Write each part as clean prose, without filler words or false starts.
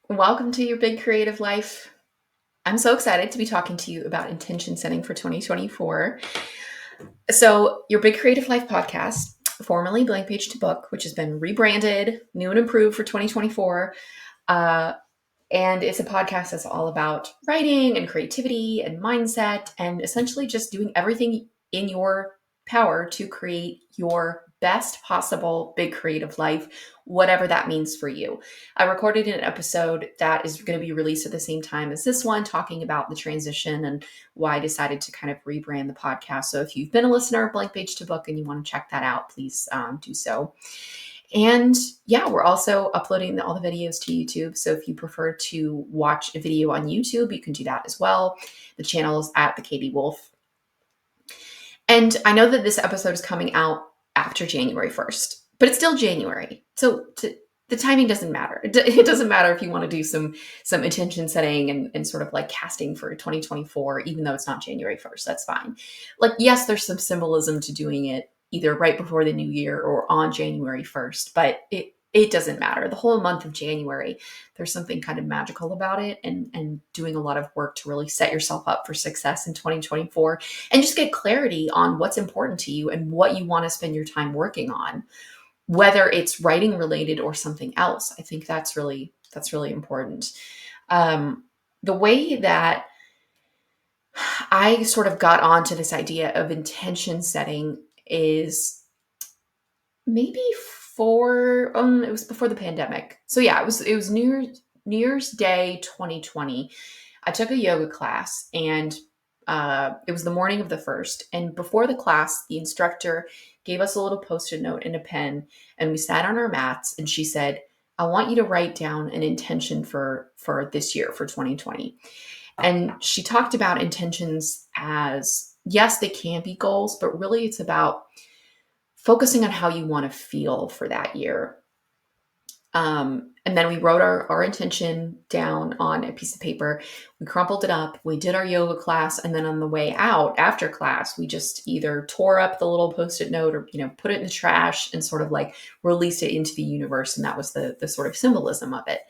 Welcome to your big creative life. I'm so excited to be talking to you about intention setting for 2024. So, your Big Creative Life podcast, formerly Blank Page to Book, which has been rebranded, new and improved for 2024. Uh, and it's a podcast that's all about writing and creativity and mindset and essentially just doing everything in your power to create your best possible big creative life, whatever that means for you. I recorded an episode that is going to be released at the same time as this one, talking about the transition and why I decided to kind of rebrand the podcast. So if you've been a listener of Blank Page to Book and you want to check that out, please do so. And yeah, we're also uploading all the videos to YouTube. So if you prefer to watch a video on YouTube, you can do that as well. The channel is at the KB Wolf. And I know that this episode is coming out after January 1st, but it's still January. So the timing doesn't matter. It doesn't matter if you want to do some intention setting and sort of like casting for 2024, even though it's not January 1st. That's fine. Like, yes, there's some symbolism to doing it either right before the new year or on January 1st, but it doesn't matter. The whole month of January, there's something kind of magical about it, and doing a lot of work to really set yourself up for success in 2024 and just get clarity on what's important to you and what you want to spend your time working on, whether it's writing related or something else. I think that's really important. The way that I sort of got onto this idea of intention setting is maybe it was before the pandemic. So yeah, it was New Year's Day 2020. I took a yoga class, and it was the morning of the first. And before the class, the instructor gave us a little post-it note and a pen, and we sat on our mats. And she said, "I want you to write down an intention for this year, for 2020." And she talked about intentions as, yes, they can be goals, but really it's about focusing on how you want to feel for that year. And then we wrote our intention down on a piece of paper. We crumpled it up. We did our yoga class. And then on the way out after class, we just either tore up the little post-it note or, put it in the trash and sort of like released it into the universe. And that was the sort of symbolism of it.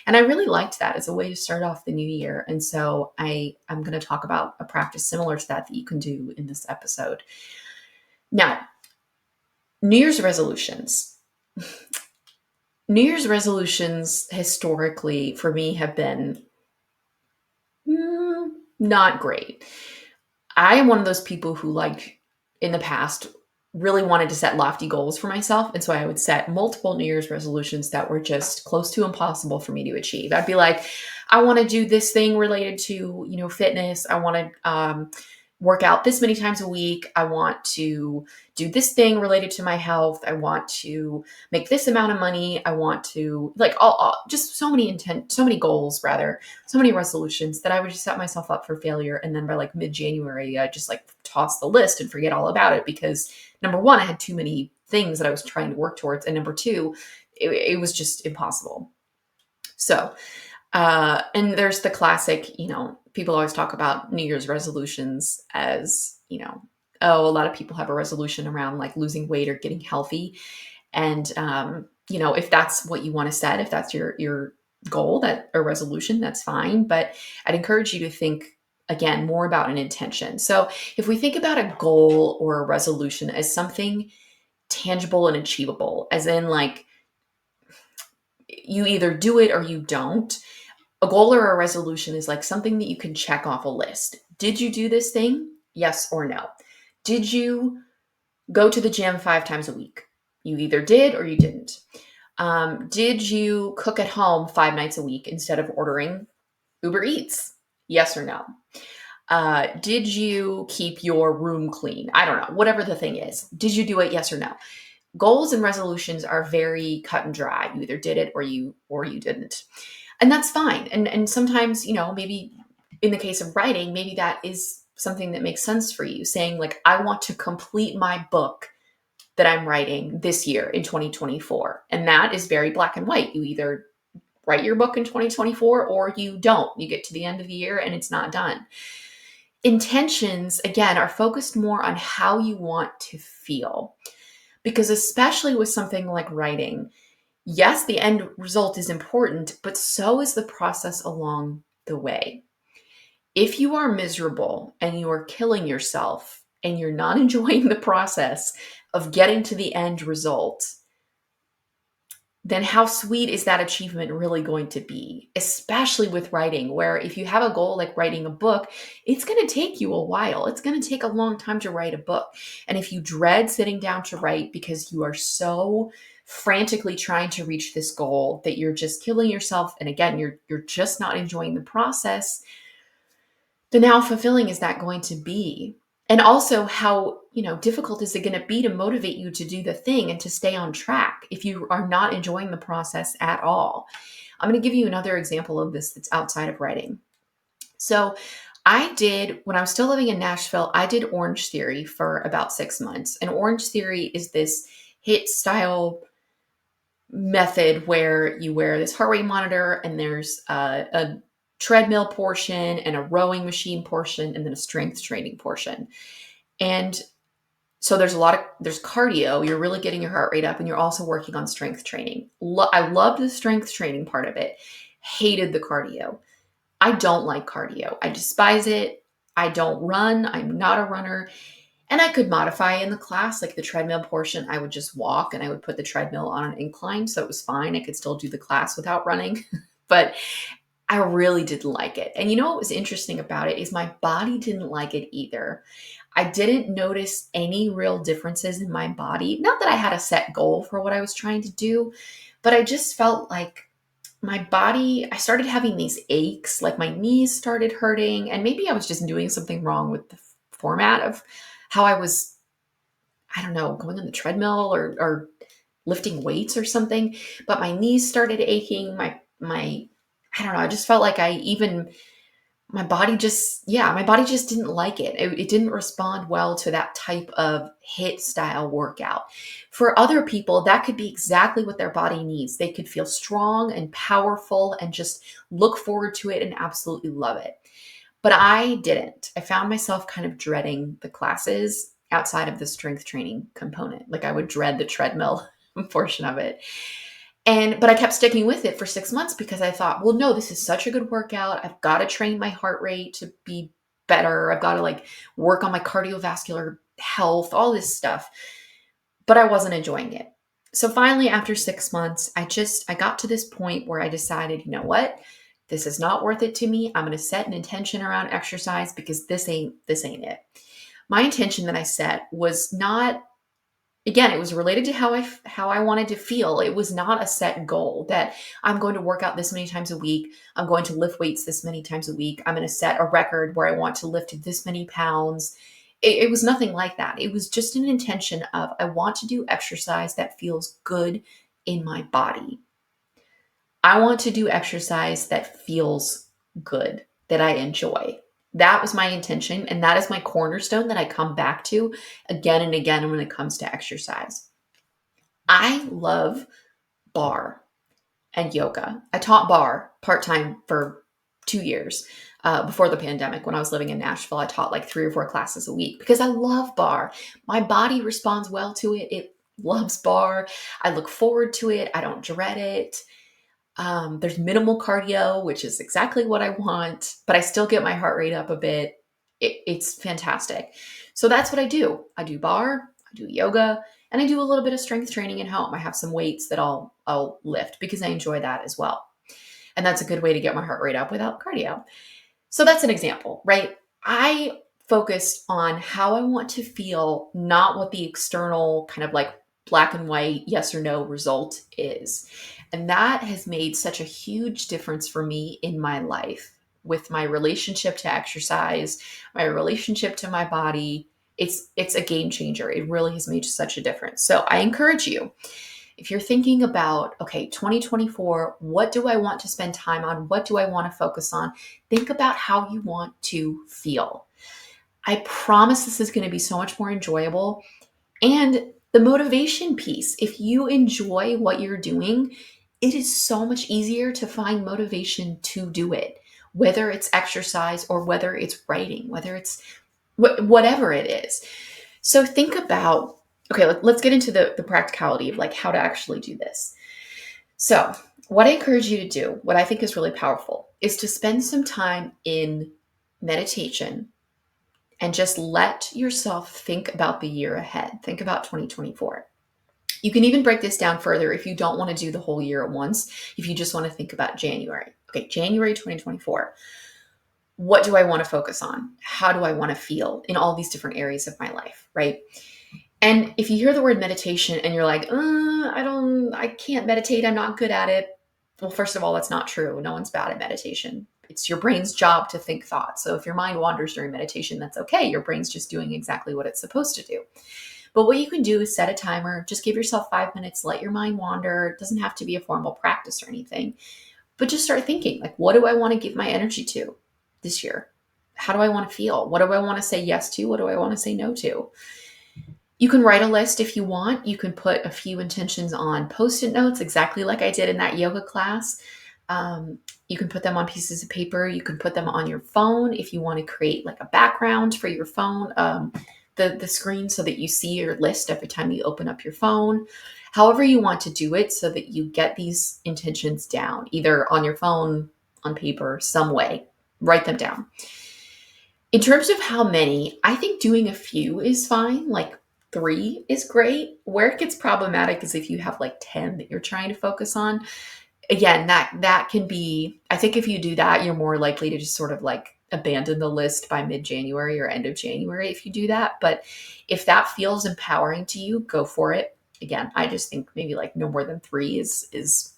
And I really liked that as a way to start off the new year. And so I'm going to talk about a practice similar to that you can do in this episode. Now, New Year's resolutions. New Year's resolutions historically for me have been not great. I am one of those people who, like, in the past, really wanted to set lofty goals for myself. And so I would set multiple New Year's resolutions that were just close to impossible for me to achieve. I'd be like, I want to do this thing related to, fitness. I want to work out this many times a week. I want to do this thing related to my health. I want to make this amount of money. I want to, like, just so many goals, rather, so many resolutions that I would just set myself up for failure. And then by like mid-January, I just like toss the list and forget all about it because, number one, I had too many things that I was trying to work towards. And number two, it was just impossible. So, and there's the classic, people always talk about New Year's resolutions as, oh, a lot of people have a resolution around like losing weight or getting healthy. And, if that's what you want to set, if that's your goal, that a resolution, that's fine. But I'd encourage you to think again more about an intention. So if we think about a goal or a resolution as something tangible and achievable, as in like you either do it or you don't. A goal or a resolution is like something that you can check off a list. Did you do this thing? Yes or no? Did you go to the gym 5 times a week? You either did or you didn't. Did you cook at home 5 nights a week instead of ordering Uber Eats? Yes or no? Did you keep your room clean? I don't know, whatever the thing is. Did you do it? Yes or no? Goals and resolutions are very cut and dry. You either did it or you didn't. And that's fine. And sometimes, maybe in the case of writing, maybe that is something that makes sense for you, saying like, I want to complete my book that I'm writing this year in 2024. And that is very black and white. You either write your book in 2024 or you don't. You get to the end of the year and it's not done. Intentions, again, are focused more on how you want to feel. Because especially with something like writing, Yes, the end result is important, but so is the process along the way. If you are miserable and you are killing yourself and you're not enjoying the process of getting to the end result, then how sweet is that achievement really going to be? Especially with writing, where if you have a goal like writing a book, it's going to take you a while. It's going to take a long time to write a book. And if you dread sitting down to write because you are so frantically trying to reach this goal that you're just killing yourself, and again, you're just not enjoying the process, then how fulfilling is that going to be? And also how, difficult is it going to be to motivate you to do the thing and to stay on track if you are not enjoying the process at all? I'm going to give you another example of this that's outside of writing. So when I was still living in Nashville, I did Orange Theory for about 6 months. And Orange Theory is this HIIT style method where you wear this heart rate monitor, and there's a treadmill portion and a rowing machine portion and then a strength training portion. And so there's cardio. You're really getting your heart rate up, and you're also working on strength training. I loved the strength training part of it. Hated the cardio. I don't like cardio. I despise it. I don't run. I'm not a runner. And I could modify in the class, like the treadmill portion, I would just walk and I would put the treadmill on an incline. So it was fine. I could still do the class without running. But I really didn't like it. And you know what was interesting about it is my body didn't like it either. I didn't notice any real differences in my body. Not that I had a set goal for what I was trying to do, but I just felt like my body, I started having these aches, like my knees started hurting. And maybe I was just doing something wrong with the format of how I was, I don't know, going on the treadmill or lifting weights or something. But my knees started aching. My I don't know, I just felt like my body just didn't like it. It didn't respond well to that type of HIIT style workout. For other people, that could be exactly what their body needs. They could feel strong and powerful and just look forward to it and absolutely love it. But I didn't. I found myself kind of dreading the classes outside of the strength training component. Like I would dread the treadmill portion of it. But I kept sticking with it for 6 months because I thought, well, no, this is such a good workout. I've got to train my heart rate to be better. I've got to like work on my cardiovascular health, all this stuff. But I wasn't enjoying it. So finally, after 6 months, I got to this point where I decided, you know what? This is not worth it to me. I'm going to set an intention around exercise because this ain't it. My intention that I set was not, again, it was related to how I wanted to feel. It was not a set goal that I'm going to work out this many times a week. I'm going to lift weights this many times a week. I'm going to set a record where I want to lift this many pounds. It was nothing like that. It was just an intention of I want to do exercise that feels good in my body. I want to do exercise that feels good, that I enjoy. That was my intention. And that is my cornerstone that I come back to again and again when it comes to exercise. I love barre and yoga. I taught barre part time for 2 years before the pandemic. When I was living in Nashville, I taught like 3 or 4 classes a week because I love barre. My body responds well to it. It loves barre. I look forward to it. I don't dread it. There's minimal cardio, which is exactly what I want, but I still get my heart rate up a bit. It's fantastic. So that's what I do. I do barre, I do yoga, and I do a little bit of strength training at home. I have some weights that I'll lift because I enjoy that as well. And that's a good way to get my heart rate up without cardio. So that's an example, right? I focused on how I want to feel, not what the external kind of like black and white yes or no result is. And that has made such a huge difference for me in my life with my relationship to exercise, my relationship to my body. It's a game changer. It really has made such a difference. So I encourage you, if you're thinking about, okay, 2024, what do I want to spend time on? What do I want to focus on? Think about how you want to feel. I promise this is going to be so much more enjoyable. And the motivation piece, if you enjoy what you're doing, it is so much easier to find motivation to do it, whether it's exercise or whether it's writing, whether it's whatever it is. So think about, okay, let's get into the practicality of like how to actually do this. So, what I encourage you to do, what I think is really powerful, is to spend some time in meditation and just let yourself think about the year ahead. Think about 2024. You can even break this down further if you don't want to do the whole year at once, if you just want to think about January. Okay, January 2024. What do I want to focus on? How do I want to feel in all these different areas of my life, right? And if you hear the word meditation and you're like, I can't meditate, I'm not good at it. Well, first of all, that's not true. No one's bad at meditation. It's your brain's job to think thoughts. So if your mind wanders during meditation, that's okay. Your brain's just doing exactly what it's supposed to do. But what you can do is set a timer, just give yourself 5 minutes, let your mind wander. It doesn't have to be a formal practice or anything, but just start thinking like, what do I want to give my energy to this year? How do I want to feel? What do I want to say yes to? What do I want to say no to? You can write a list if you want. You can put a few intentions on Post-it notes, exactly like I did in that yoga class. You can put them on pieces of paper. You can put them on your phone if you want to create like a background for your phone, the screen, so that you see your list every time you open up your phone. However you want to do it so that you get these intentions down, either on your phone, on paper, some way. Write them down. In terms of how many, I think doing a few is fine. Like 3 is great. Where it gets problematic is if you have like 10 that you're trying to focus on. Again, that can be, I think if you do that, you're more likely to just sort of like abandon the list by mid-January or end of January if you do that. But if that feels empowering to you, go for it. Again, I just think maybe like no more than 3 is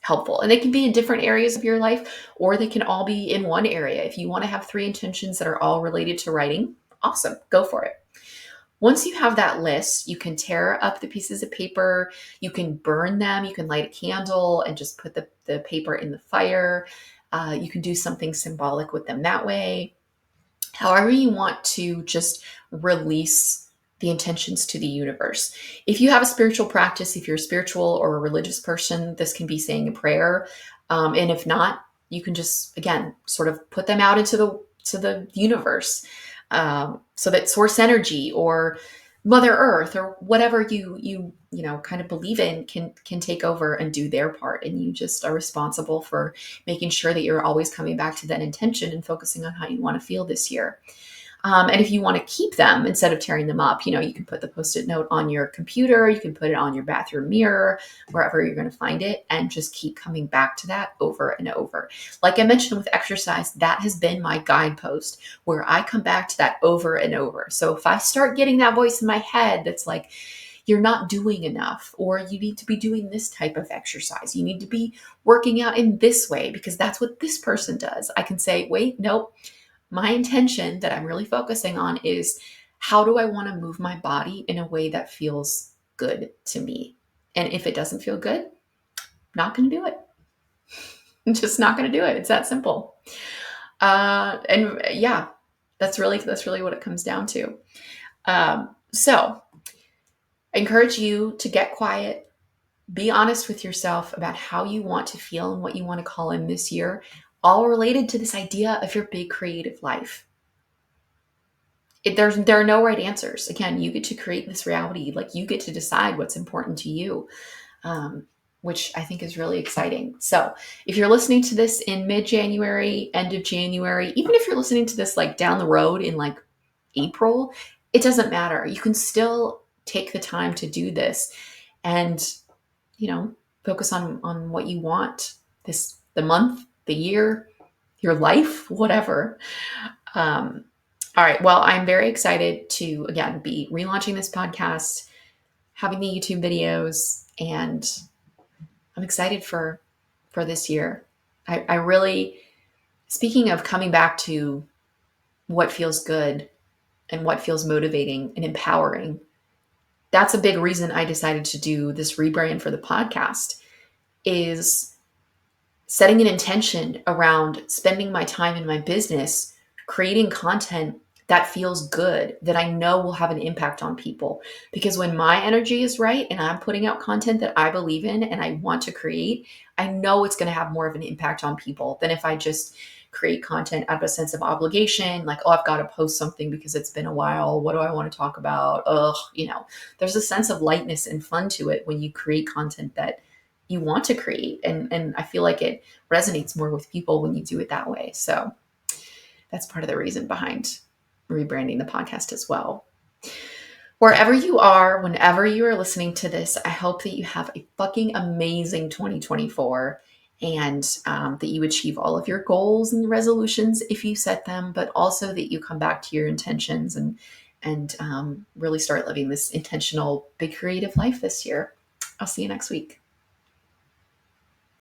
helpful. And they can be in different areas of your life, or they can all be in one area. If you want to have 3 intentions that are all related to writing, awesome, go for it. Once you have that list, you can tear up the pieces of paper, you can burn them, you can light a candle and just put the paper in the fire. You can do something symbolic with them that way. However, you want to just release the intentions to the universe. If you have a spiritual practice, if you're spiritual or a religious person, this can be saying a prayer. And if not, you can just, again, sort of put them out into the universe, so that source energy or Mother Earth or whatever you know kind of believe in can take over and do their part, and you just are responsible for making sure that you're always coming back to that intention and focusing on how you want to feel this year. And if you want to keep them instead of tearing them up, you can put the Post-it note on your computer, you can put it on your bathroom mirror, wherever you're going to find it, and just keep coming back to that over and over. Like I mentioned with exercise, that has been my guidepost where I come back to that over and over. So if I start getting that voice in my head that's like, you're not doing enough, or you need to be doing this type of exercise, you need to be working out in this way because that's what this person does, I can say, wait, nope. My intention that I'm really focusing on is, how do I want to move my body in a way that feels good to me? And if it doesn't feel good, I'm not going to do it. I'm just not going to do it. It's that simple. And yeah, that's really what it comes down to. So I encourage you to get quiet, be honest with yourself about how you want to feel and what you want to call in this year, all related to this idea of your big creative life. There are no right answers. Again, you get to create this reality. Like, you get to decide what's important to you, which I think is really exciting. So if you're listening to this in mid-January, end of January, even if you're listening to this like down the road in like April, it doesn't matter. You can still take the time to do this and, focus on what you want the month, the year, your life, whatever. All right. Well, I'm very excited to, again, be relaunching this podcast, having the YouTube videos, and I'm excited for this year. I really, speaking of coming back to what feels good and what feels motivating and empowering, that's a big reason I decided to do this rebrand for the podcast, is setting an intention around spending my time in my business creating content that feels good, that I know will have an impact on people. Because when my energy is right and I'm putting out content that I believe in and I want to create, I know it's going to have more of an impact on people than if I just create content out of a sense of obligation, like, oh, I've got to post something because it's been a while. What do I want to talk about? There's a sense of lightness and fun to it when you create content that you want to create. And I feel like it resonates more with people when you do it that way. So that's part of the reason behind rebranding the podcast as well. Wherever you are, whenever you are listening to this, I hope that you have a fucking amazing 2024 and that you achieve all of your goals and resolutions if you set them, but also that you come back to your intentions and really start living this intentional, big creative life this year. I'll see you next week.